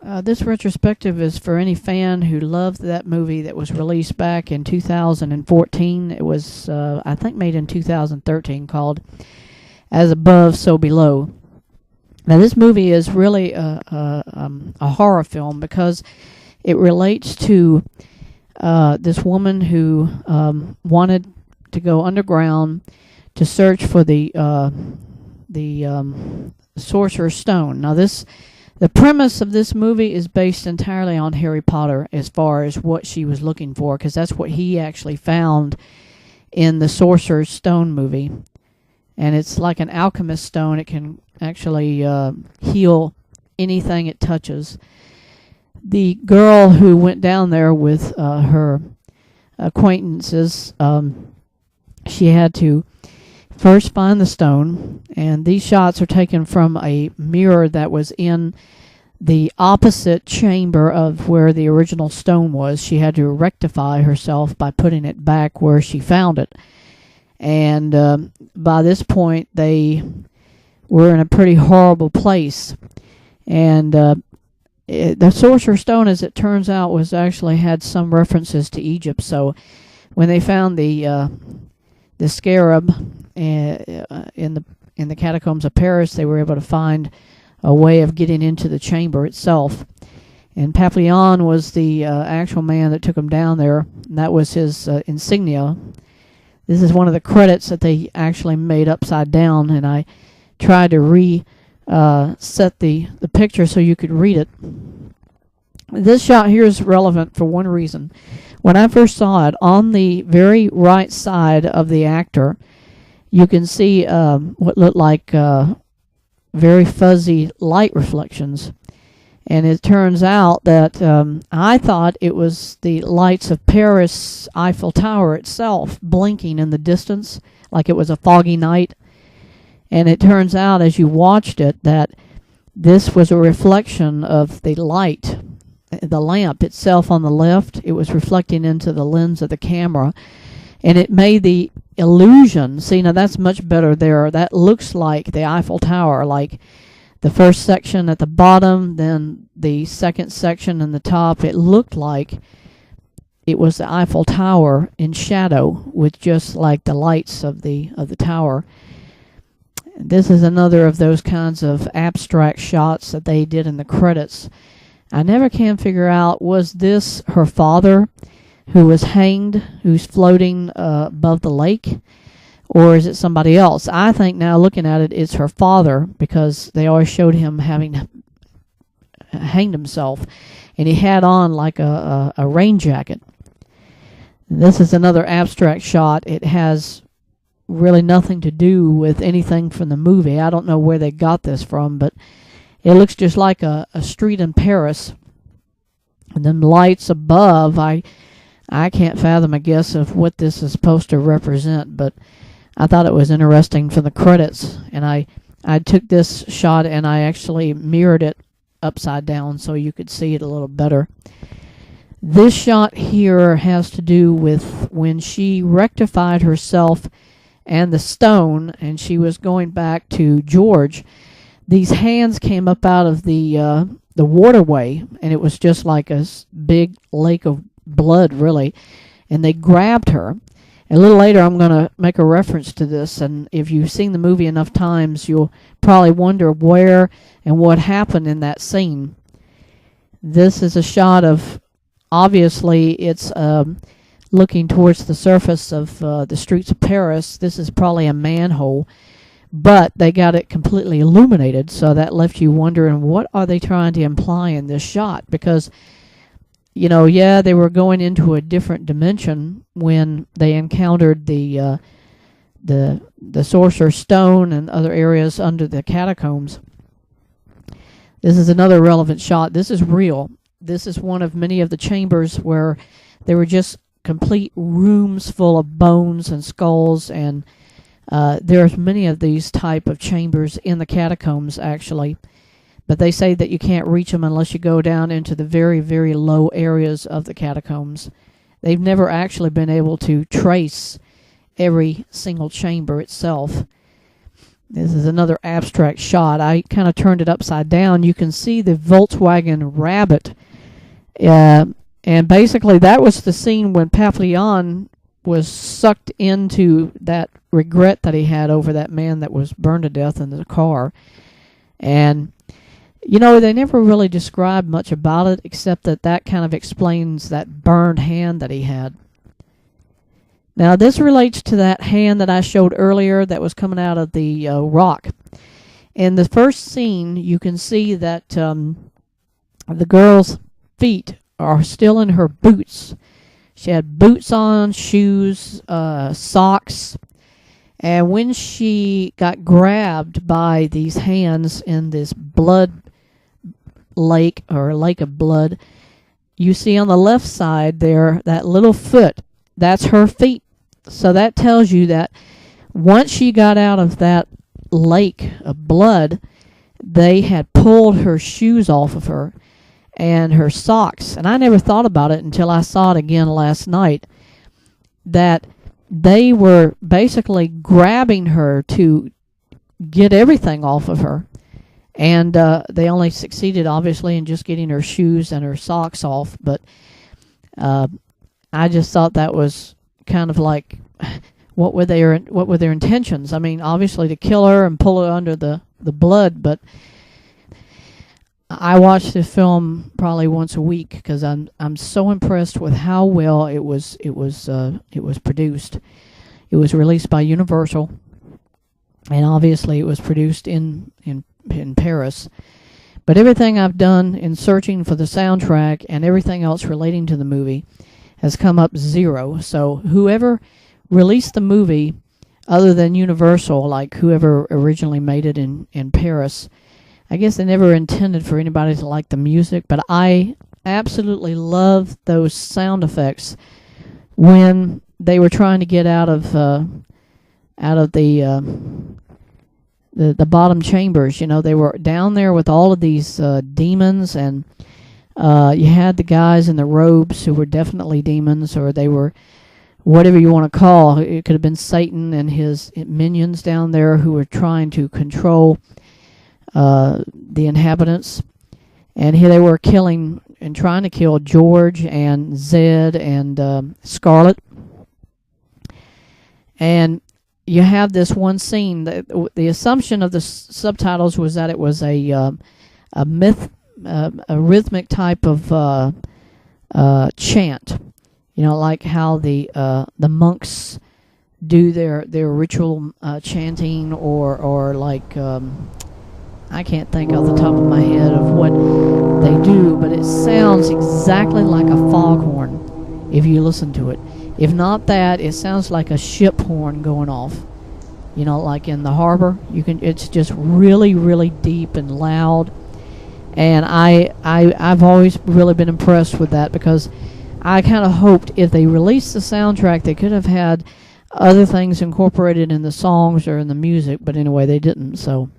This retrospective is for any fan who loved that movie that was released back in 2014. It was, I think, made in 2013, called As Above, So Below. Now, this movie is really a horror film because it relates to this woman who wanted to go underground to search for the Sorcerer's Stone. Now, the premise of this movie is based entirely on Harry Potter as far as what she was looking for, because that's what he actually found in the Sorcerer's Stone movie. And it's like an alchemist stone. It can actually heal anything it touches. The girl who went down there with her acquaintances, she had to first find the stone, and these shots are taken from a mirror that was in the opposite chamber of where the original stone was. She had to rectify herself by putting it back where she found it. And by this point, they were in a pretty horrible place. And the Sorcerer's Stone, as it turns out, was actually had some references to Egypt. So when they found the scarab in the catacombs of Paris, they were able to find a way of getting into the chamber itself. And Papillon was the actual man that took him down there, and that was his insignia. This is one of the credits that they actually made upside down, and I tried to set the picture so you could read it. This shot here is relevant for one reason. When I first saw it, on the very right side of the actor, you can see what looked like very fuzzy light reflections. And it turns out that I thought it was the lights of Paris Eiffel Tower itself blinking in the distance like it was a foggy night. And it turns out as you watched it that this was a reflection of the light, the lamp itself on the left. It was reflecting into the lens of the camera. And it made the illusion, see, now that's much better there. That looks like the Eiffel Tower, like the first section at the bottom, then the second section in the top. It looked like it was the Eiffel Tower in shadow with just like the lights of the tower. This is another of those kinds of abstract shots that they did in the credits. I never can figure out, was this her father who was hanged, who's floating above the lake? Or is it somebody else? I think now looking at it, it's her father, because they always showed him having hanged himself. And he had on like a rain jacket. This is another abstract shot. It has really nothing to do with anything from the movie. I don't know where they got this from, but it looks just like a street in Paris. And then lights above, I can't fathom a guess of what this is supposed to represent, but I thought it was interesting for the credits, and I took this shot and I actually mirrored it upside down so you could see it a little better. This shot here has to do with when she rectified herself and the stone, and she was going back to George. These hands came up out of the waterway, and it was just like a big lake of blood, really, and they grabbed her. A little later, I'm going to make a reference to this, and if you've seen the movie enough times, you'll probably wonder where and what happened in that scene. This is a shot of, obviously, it's looking towards the surface of the streets of Paris. This is probably a manhole, but they got it completely illuminated, so that left you wondering, what are they trying to imply in this shot? Because you know, yeah, they were going into a different dimension when they encountered the Sorcerer's Stone and other areas under the catacombs. This is another relevant shot. This is real. This is one of many of the chambers where there were just complete rooms full of bones and skulls, and there's many of these type of chambers in the catacombs, actually. But they say that you can't reach them unless you go down into the very, very low areas of the catacombs. They've never actually been able to trace every single chamber itself. this is another abstract shot. I kind of turned it upside down. You can see the Volkswagen Rabbit. And basically that was the scene when Papillon was sucked into that regret that he had over that man that was burned to death in the car. And, you know, they never really described much about it, except that kind of explains that burned hand that he had. Now, this relates to that hand that I showed earlier that was coming out of the rock. In the first scene, you can see that the girl's feet are still in her boots. She had boots on, shoes, socks. And when she got grabbed by these hands in this blood lake, or a lake of blood, you see on the left side there, that little foot, that's her feet. So that tells you that once she got out of that lake of blood, they had pulled her shoes off of her and her socks. And I never thought about it until I saw it again last night, that they were basically grabbing her to get everything off of her. And they only succeeded, obviously, in just getting her shoes and her socks off. But I just thought that was kind of like, what were their intentions? I mean, obviously to kill her and pull her under the blood, but I watch this film probably once a week because I'm so impressed with how well it was produced. It was released by Universal, and obviously it was produced in Paris. But everything I've done in searching for the soundtrack and everything else relating to the movie has come up zero. So whoever released the movie, other than Universal, like whoever originally made it in Paris, I guess they never intended for anybody to like the music, but I absolutely love those sound effects when they were trying to get out of the bottom chambers. You know, they were down there with all of these demons, and you had the guys in the robes who were definitely demons, or they were whatever you want to call. It could have been Satan and his minions down there who were trying to control the inhabitants. And here they were killing and trying to kill George and Zed and Scarlet. And you have this one scene. The assumption of the subtitles was that it was a rhythmic type of chant. You know, like how the monks do their ritual chanting, or like I can't think off the top of my head of what they do, but it sounds exactly like a foghorn if you listen to it. If not that, it sounds like a ship horn going off. You know, like in the harbor, it's just really, really deep and loud. And I've always really been impressed with that, because I kind of hoped if they released the soundtrack, they could have had other things incorporated in the songs or in the music, but anyway, they didn't. So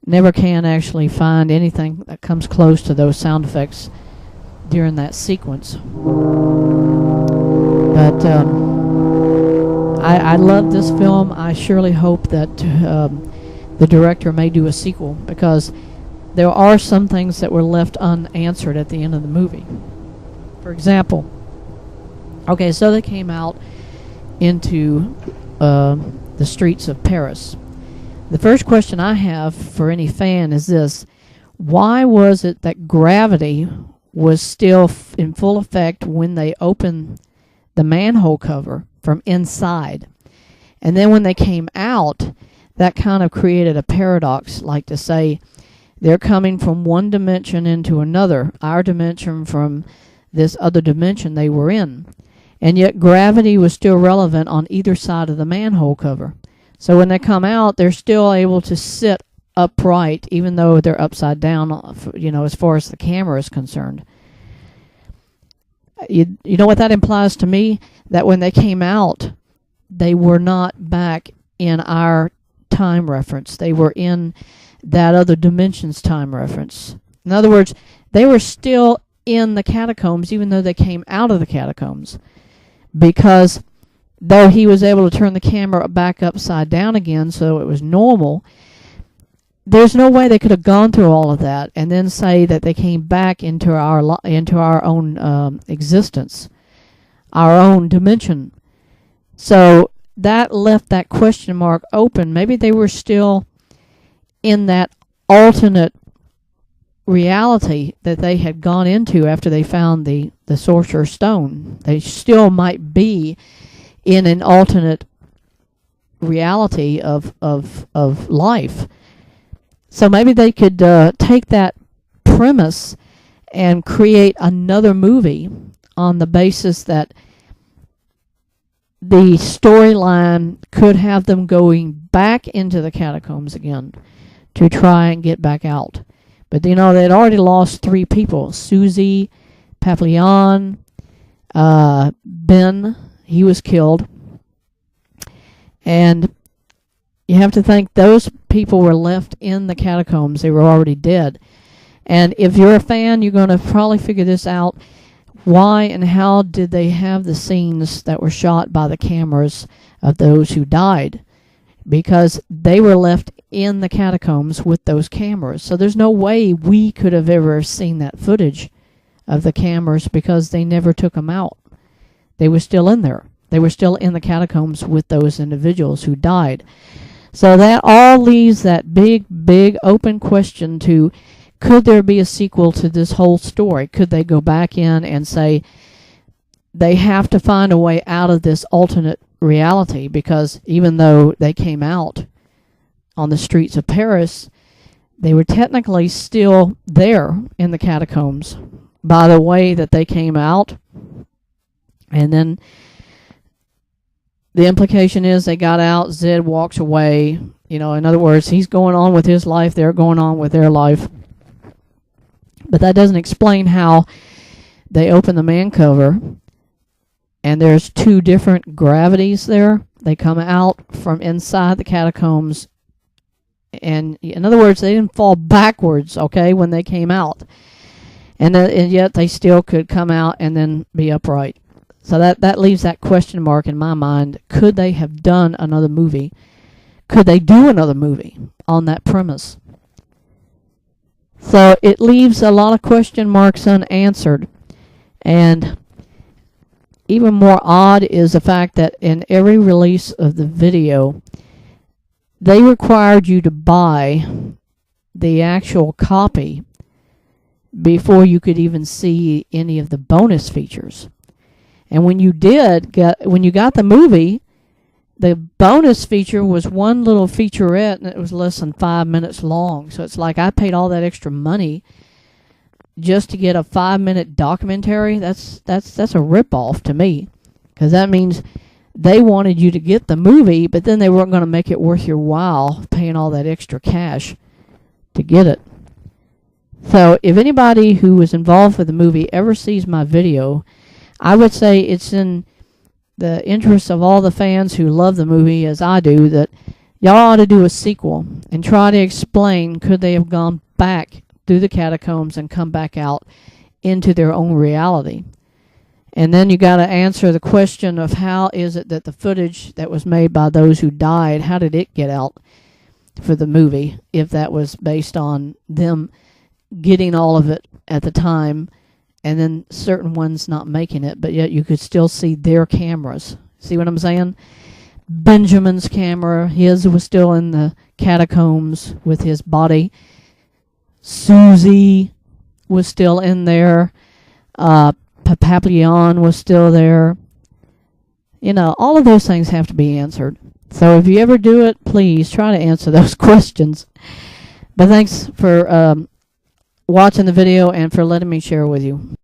never can actually find anything that comes close to those sound effects during that sequence. But I love this film. I surely hope that the director may do a sequel, because there are some things that were left unanswered at the end of the movie. For example, okay, so they came out into the streets of Paris. The first question I have for any fan is this: why was it that gravity was still in full effect when they opened the manhole cover from inside? And then when they came out, that kind of created a paradox, like to say they're coming from one dimension into another, our dimension from this other dimension they were in. And yet gravity was still relevant on either side of the manhole cover. So when they come out, they're still able to sit upright, even though they're upside down, you know, as far as the camera is concerned. You know what that implies to me? That when they came out, they were not back in our time reference. They were in that other dimension's time reference. In other words, they were still in the catacombs, even though they came out of the catacombs, because though he was able to turn the camera back upside down again so it was normal, there's no way they could have gone through all of that and then say that they came back into our own existence, our own dimension. So that left that question mark open. Maybe they were still in that alternate reality that they had gone into after they found the Sorcerer's Stone. They still might be in an alternate reality of life. So maybe they could take that premise and create another movie on the basis that the storyline could have them going back into the catacombs again to try and get back out. But, you know, they'd already lost 3 people. Susie, Papillon, Ben, he was killed. And you have to think those people were left in the catacombs. They were already dead. And if you're a fan, you're going to probably figure this out. Why and how did they have the scenes that were shot by the cameras of those who died? Because they were left in the catacombs with those cameras. So there's no way we could have ever seen that footage of the cameras because they never took them out. They were still in there. They were still in the catacombs with those individuals who died. So that all leaves that big, big open question to, could there be a sequel to this whole story? Could they go back in and say they have to find a way out of this alternate reality? Because even though they came out on the streets of Paris, they were technically still there in the catacombs by the way that they came out. And then the implication is they got out, Zed walks away. You know, in other words, he's going on with his life, they're going on with their life. But that doesn't explain how they open the man cover and there's 2 different gravities there. They come out from inside the catacombs. And in other words, they didn't fall backwards, okay, when they came out. And yet they still could come out and then be upright. So that leaves that question mark in my mind. Could they have done another movie? Could they do another movie on that premise? So it leaves a lot of question marks unanswered. And even more odd is the fact that in every release of the video, they required you to buy the actual copy before you could even see any of the bonus features. And when you when you got the movie, the bonus feature was one little featurette, and it was less than 5 minutes long. So it's like I paid all that extra money just to get a 5-minute documentary. That's a ripoff to me, because that means they wanted you to get the movie, but then they weren't going to make it worth your while paying all that extra cash to get it. So if anybody who was involved with the movie ever sees my video, I would say it's in the interest of all the fans who love the movie as I do that y'all ought to do a sequel and try to explain, could they have gone back through the catacombs and come back out into their own reality? And then you got to answer the question of how is it that the footage that was made by those who died, how did it get out for the movie, if that was based on them getting all of it at the time and then certain ones not making it, but yet you could still see their cameras. See what I'm saying? Benjamin's camera, his was still in the catacombs with his body. Susie was still in there. Papillon was still there. You know, all of those things have to be answered. So if you ever do it, please try to answer those questions. But thanks for watching the video and for letting me share with you.